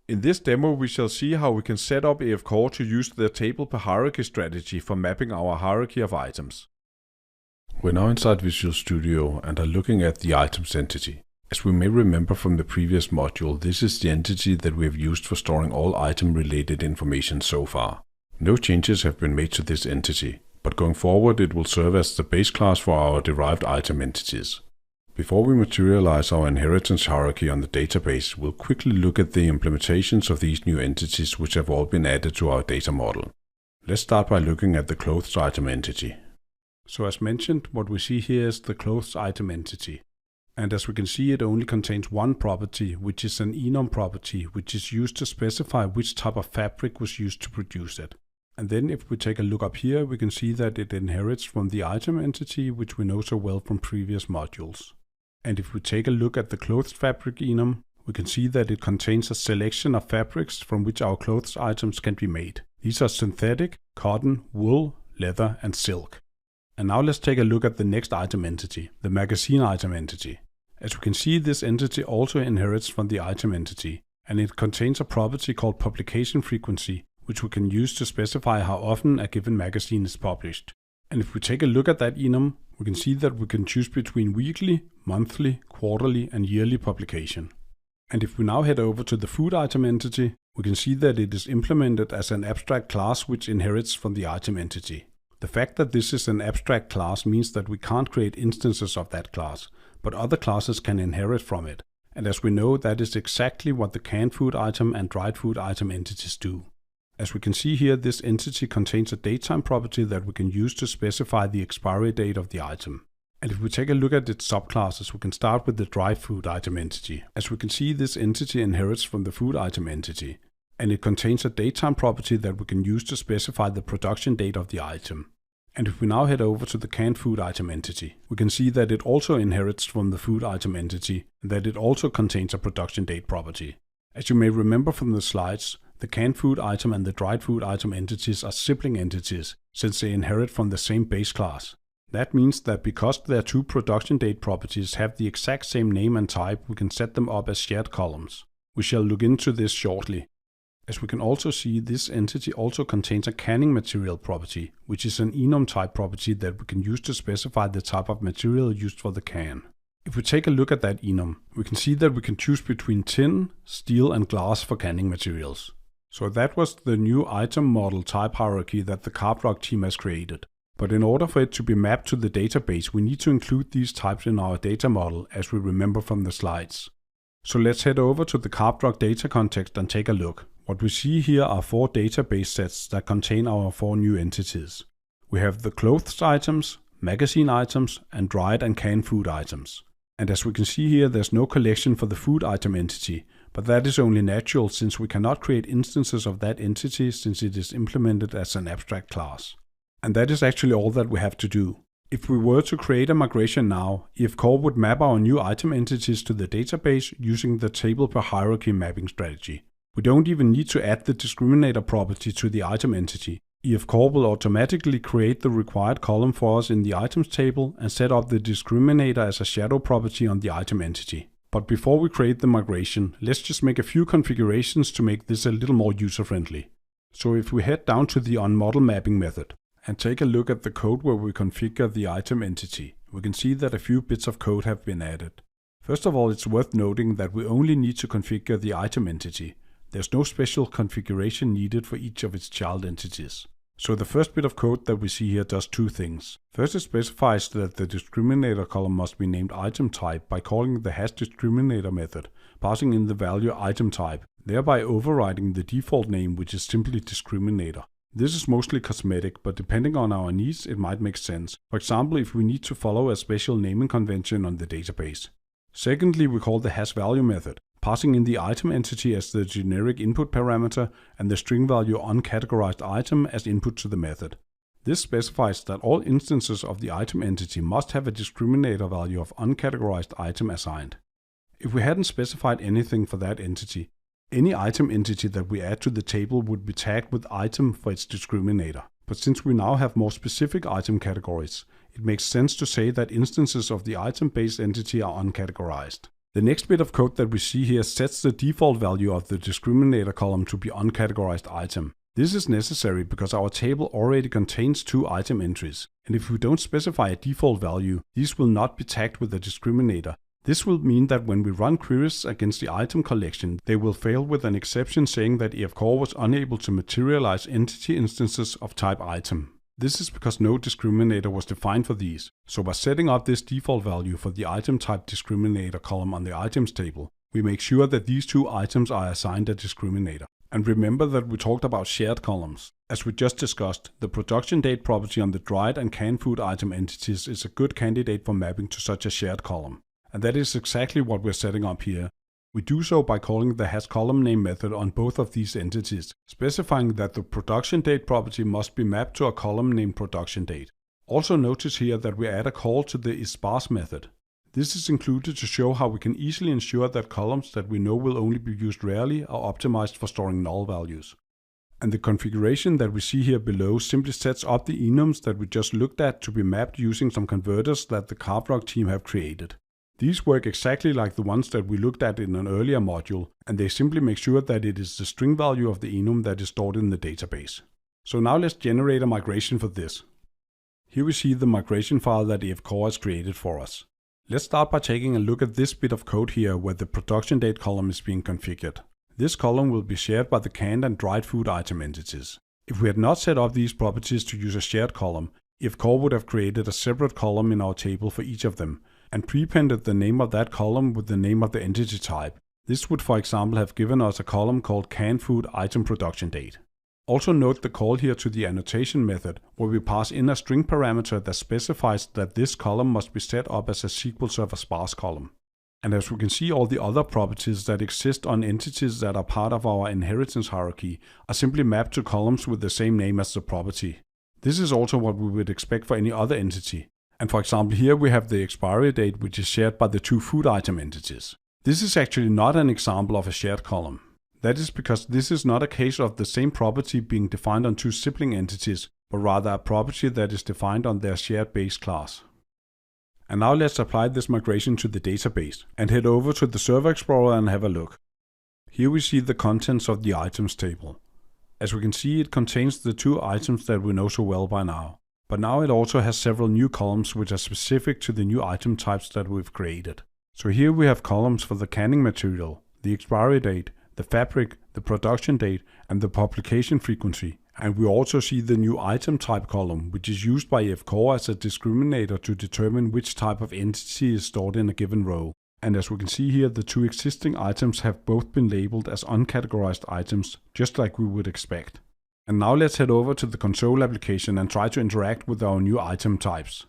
In this demo, we shall see how we can set up AF Core to use the table per hierarchy strategy for mapping our hierarchy of items. We're now inside Visual Studio and are looking at the items entity. As we may remember from the previous module, this is the entity that we have used for storing all item-related information so far. No changes have been made to this entity, but going forward it will serve as the base class for our derived item entities. Before we materialize our inheritance hierarchy on the database, we'll quickly look at the implementations of these new entities which have all been added to our data model. Let's start by looking at the clothes item entity. So as mentioned, what we see here is the clothes item entity. And as we can see, it only contains one property, which is an enum property, which is used to specify which type of fabric was used to produce it. And then if we take a look up here, we can see that it inherits from the item entity, which we know so well from previous modules. And if we take a look at the clothes fabric enum, we can see that it contains a selection of fabrics from which our clothes items can be made. These are synthetic, cotton, wool, leather, and silk. And now let's take a look at the next item entity, the magazine item entity. As we can see, this entity also inherits from the item entity, and it contains a property called publication frequency, which we can use to specify how often a given magazine is published. And if we take a look at that enum, we can see that we can choose between weekly, monthly, quarterly, and yearly publication. And if we now head over to the food item entity, we can see that it is implemented as an abstract class which inherits from the item entity. The fact that this is an abstract class means that we can't create instances of that class, but other classes can inherit from it. And as we know, that is exactly what the canned food item and dried food item entities do. As we can see here, this entity contains a datetime property that we can use to specify the expiry date of the item. And if we take a look at its subclasses, we can start with the dried food item entity. As we can see, this entity inherits from the food item entity, and it contains a datetime property that we can use to specify the production date of the item. And if we now head over to the canned food item entity, we can see that it also inherits from the food item entity, and that it also contains a production date property. As you may remember from the slides, the canned food item and the dried food item entities are sibling entities, since they inherit from the same base class. That means that because their two production date properties have the exact same name and type, we can set them up as shared columns. We shall look into this shortly. As we can also see, this entity also contains a canning material property, which is an enum type property that we can use to specify the type of material used for the can. If we take a look at that enum, we can see that we can choose between tin, steel, and glass for canning materials. So that was the new item model type hierarchy that the CarbDoc team has created. But in order for it to be mapped to the database, we need to include these types in our data model, as we remember from the slides. So let's head over to the CarbDoc data context and take a look. What we see here are 4 database sets that contain our 4 new entities. We have the clothes items, magazine items, and dried and canned food items. And as we can see here, there's no collection for the food item entity, but that is only natural since we cannot create instances of that entity since it is implemented as an abstract class. And that is actually all that we have to do. If we were to create a migration now, AF Core would map our new item entities to the database using the table per hierarchy mapping strategy. We don't even need to add the discriminator property to the item entity. AF Core will automatically create the required column for us in the items table and set up the discriminator as a shadow property on the item entity. But before we create the migration, let's just make a few configurations to make this a little more user-friendly. So if we head down to the onModel mapping method and take a look at the code where we configure the item entity, we can see that a few bits of code have been added. First of all, it's worth noting that we only need to configure the item entity. There's no special configuration needed for each of its child entities. So the first bit of code that we see here does 2 things. First, it specifies that the discriminator column must be named item type by calling the discriminator method, passing in the value item type, thereby overriding the default name, which is simply discriminator. This is mostly cosmetic, but depending on our needs, it might make sense. For example, if we need to follow a special naming convention on the database. Secondly, we call the value method, passing in the item entity as the generic input parameter and the string value uncategorized item as input to the method. This specifies that all instances of the item entity must have a discriminator value of uncategorized item assigned. If we hadn't specified anything for that entity, any item entity that we add to the table would be tagged with item for its discriminator. But since we now have more specific item categories, it makes sense to say that instances of the item-based entity are uncategorized. The next bit of code that we see here sets the default value of the discriminator column to be uncategorized item. This is necessary because our table already contains 2 item entries, and if we don't specify a default value, these will not be tagged with a discriminator. This will mean that when we run queries against the item collection, they will fail with an exception saying that EF-Core was unable to materialize entity instances of type item. This is because no discriminator was defined for these. So by setting up this default value for the item type discriminator column on the items table, we make sure that these 2 items are assigned a discriminator. And remember that we talked about shared columns. As we just discussed, the production date property on the dried and canned food item entities is a good candidate for mapping to such a shared column. And that is exactly what we're setting up here. We do so by calling the hasColumnName method on both of these entities, specifying that the production date property must be mapped to a column named production date. Also notice here that we add a call to the isParse method. This is included to show how we can easily ensure that columns that we know will only be used rarely are optimized for storing null values. And the configuration that we see here below simply sets up the enums that we just looked at to be mapped using some converters that the Carblog team have created. These work exactly like the ones that we looked at in an earlier module, and they simply make sure that it is the string value of the enum that is stored in the database. So now let's generate a migration for this. Here we see the migration file that EF-Core has created for us. Let's start by taking a look at this bit of code here where the production date column is being configured. This column will be shared by the canned and dried food item entities. If we had not set up these properties to use a shared column, EF-Core would have created a separate column in our table for each of them, and prepended the name of that column with the name of the entity type. This would, for example, have given us a column called canned food item production date. Also note the call here to the annotation method, where we pass in a string parameter that specifies that this column must be set up as a SQL Server sparse column. And as we can see, all the other properties that exist on entities that are part of our inheritance hierarchy are simply mapped to columns with the same name as the property. This is also what we would expect for any other entity. And for example, here we have the expiry date, which is shared by the 2 food item entities. This is actually not an example of a shared column. That is because this is not a case of the same property being defined on 2 sibling entities, but rather a property that is defined on their shared base class. And now let's apply this migration to the database and head over to the Server Explorer and have a look. Here we see the contents of the items table. As we can see, it contains the 2 items that we know so well by now. But now it also has several new columns which are specific to the new item types that we've created. So here we have columns for the canning material, the expiry date, the fabric, the production date, and the publication frequency. And we also see the new item type column, which is used by EF-Core as a discriminator to determine which type of entity is stored in a given row. And as we can see here, the 2 existing items have both been labeled as uncategorized items, just like we would expect. And now let's head over to the console application and try to interact with our new item types.